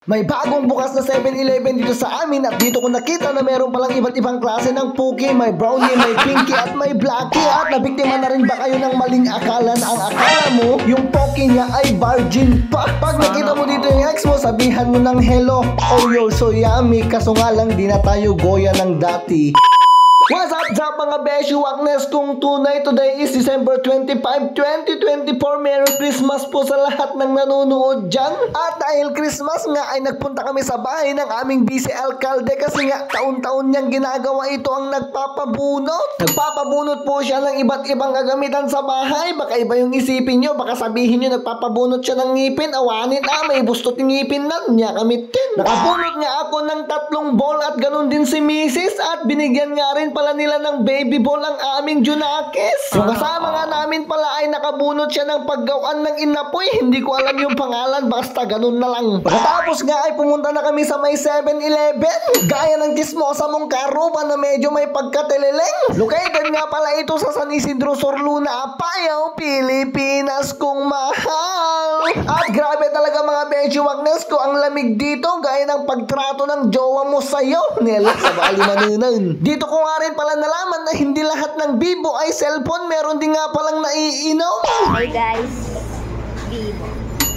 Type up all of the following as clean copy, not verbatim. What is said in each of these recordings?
May bagong bukas na 7-Eleven dito sa amin at dito ko nakita na meron palang iba't ibang klase ng Pocky. May brownie, may pinky at may blackie. At nabiktima na rin ba kayo ng maling akala na ang akala mo yung Pocky niya ay virgin pa? Pag nakita mo dito yung ex mo, sabihan mo ng hello, oh you're so yummy. Kaso nga lang di na tayo goya ng dati. What's up mga Beshi Waknes? Kung tunay, today is December 25, 2024. Merry Christmas po sa lahat ng nanonood dyan. At dahil Christmas nga ay nagpunta kami sa bahay ng aming vice alcalde kasi nga taon-taon niyang ginagawa ito ang nagpapabunot. Nagpapabunot po siya ng iba't ibang gagamitan sa bahay. Baka iba yung isipin nyo, baka sabihin nyo nagpapabunot siya ng ngipin. Awanin may bustot yung ngipin na niya kamitin. Nakabunot nga ako ng 3 ball at ganun din si Mrs. At binigyan nga rin pala nila ng baby ball ang aming Junakis. Yung kasama nga namin pala ay nakabunot siya ng paggawaan ng inapoy. Hindi ko alam yung pangalan, basta ganun na lang. Pagkatapos nga ay pumunta na kami sa may 7-Eleven. Gaya ng chismosa mong karupa na medyo may pagkateleleng. Located nga pala ito sa San Isidro, Sorluna, Apayao, Pilipinas kung mahal. At grabe talaga mga Beshi Waknes ko, ang lamig dito gaya ng pagtrato ng jowa mo sa'yo. Nila sa bali manunan. Dito ko nga rin pala nalaman na hindi lahat ng bibo ay cellphone. Meron din nga palang naiinom. Hi guys, bibo.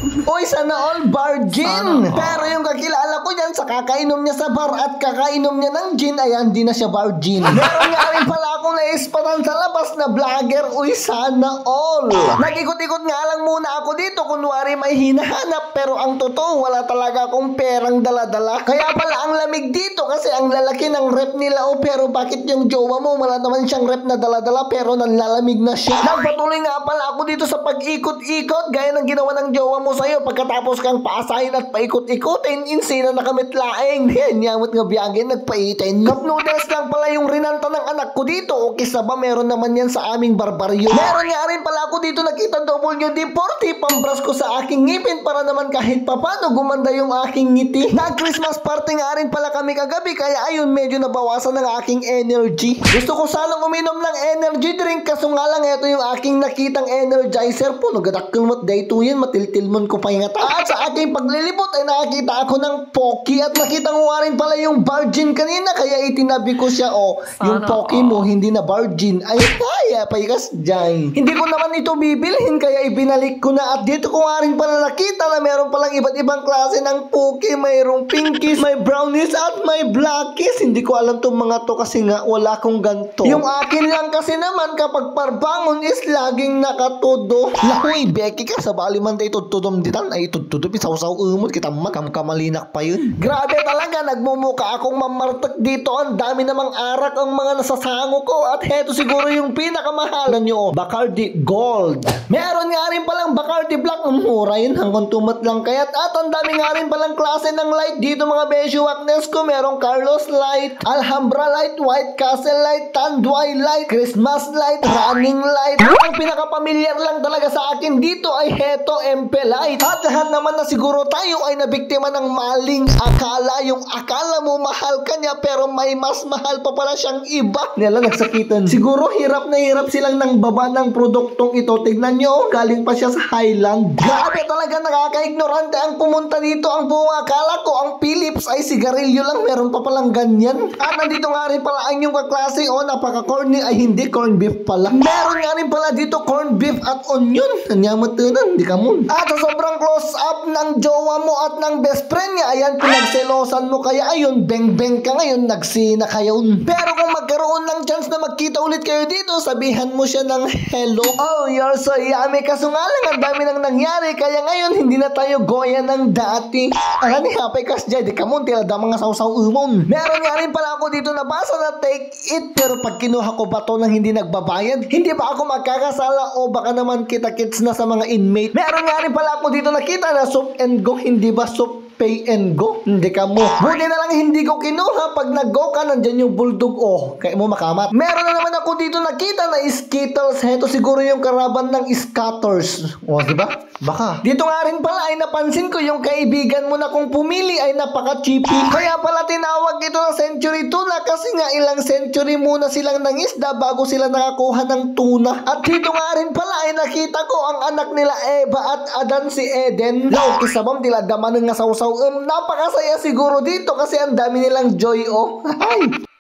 Uy, sana all virgin. Pero yung kakilala ko dyan, sa kakainom niya sa bar at kakainom niya ng gin, ayan, di na siya virgin. Meron nga rin pala akong naispatan sa labas na vlogger. Uy, sana all. Nag-ikot-ikot nga lang muna ako dito, kunwari may hinahanap. Pero ang totoo, wala talaga akong perang dala-dala. Kaya pala ang lamig dito kasi ang lalaki ng rep nila. O pero bakit yung jowa mo, wala naman siyang rep na dala-dala pero nanlalamig na siya. Nagpatuloy nga pala ako dito sa pag-ikot-ikot gaya ng ginawa ng jowa mo sa'yo. Pagkatapos kang paasahin at paikot-ikotin, insina na kamit laeng. Nyamot nga biyagin, nagpaitin. Cup noodles lang pala yung rinanta ng anak ko dito. O kisa ba meron naman yan sa aming barbaryo. Meron nga rin pala ako dito nakita WD-40 pambras ko sa aking ngipin para naman kahit papano gumanda yung aking ngiti. Nag-Christmas party nga rin pala kami kagabi kaya ayun medyo nabawasan ng aking energy. Gusto ko sanang uminom ng energy drink kaso nga lang ito yung aking nakitang energizer po. Nagadakkel mo't day 2 yun, matiltilmon ko pa yung at sa aking paglilibot ay nakakita ako ng Pocky at nakita ko nga rin pala yung virgin kanina kaya itinabi ko siya. Yung Pocky mo hindi na virgin. Ay kaya paikas dyan. Hindi ko naman ito bibilhin kaya ibinalik ko na at dito ko nga rin pala nakita na meron palang iba't ibang klase ng Pocky. Mayroong pinkies, may brownies at may blackies. Hindi ko alam tong mga to kasi nga wala akong ganto. Yung akin lang kasi naman kapag parbangon is laging nakatudo. Lahoy Becky ka sa baliman tayo tutudom ditan ay tututupi saw-saw umot kita kamalinak pa yun. Grabe talaga, nagmumuka akong mamartak dito. Ang dami namang arak ang mga nasasango ko at heto siguro yung pinakamahalan nyo, Bacardi Gold. Meron nga rin palang Bacardi Black, mura yun hanggang tumat lang kayat. At ang dami nga rin palang klase ng light dito mga Beshi Waknes ko. Merong Carlos Light, Alhambra Light, White Castle Light, Tanduay Light, Christmas Light, Running Light. Ang pinakapamilyar lang talaga sa akin dito ay heto MP Light. At lahat naman na siguro tayo ay nabiktima ng maling akala. Yung akala mo mahal ka niya pero may mas mahal pa pala siyang iba. Nila nagsakitan. Siguro hirap na hirap silang nang baba ng produktong ito. Tignan nyo, galing pa siya sa Highland. Grabe talaga, nakaka-ignorante ang pumunta dito. Ang buong akala ko ang Philips ay sigarilyo lang. Meron pa palang ganyan. At nandito nga rin pala ang yung kaklase. Napaka-corny ay hindi corn beef pala. Meron nga rin pala dito corn beef at onion. Nanyamat tunan, di ka mo. At sa sobrang close up ng jowa mo at ng best friend niya, ayan, pinagselosan mo kaya ayun, beng-beng ka ngayon, nagsina kayo. Pero kung magkaroon ng chance na magkita ulit kayo dito, sabihan mo siya ng hello. Oh, you're so yummy. Kaso nga lang, ang dami nang nangyari, kaya ngayon, hindi na tayo goya ng dati. Alam ni Hapay Kasjay, di ka mo, tila da mga sausaw umon. Meron nga rin pala ako dito na basa na take it, pero pag kinuha ko ba to nang hindi nagbabayad, hindi ba ako magkakasala o baka naman kita-kits na sa mga inmate? Meron nga rin pala ako dito nakita na soup and go, hindi ba soup pay and go? Hindi ka mo. Buti na lang hindi ko kinuha. Pag nag-go ka, nandyan yung bulldog. Kaya mo makamat. Meron na naman ako dito nakita na Skittles. Heto siguro yung karaban ng Scatters. Diba? Baka. Dito nga rin pala ay napansin ko yung kaibigan mo na kung pumili ay napaka-cheapy. Kaya pala tinawag ito ng century tuna kasi nga ilang century muna silang nangisda bago sila nakakuha ng tuna. At dito nga rin pala ay nakita ko ang anak nila Eva at Adan si Eden. Law, kisabam tila daman nga sausaw. Napakasaya siguro dito kasi ang dami nilang joy, oh. Ay.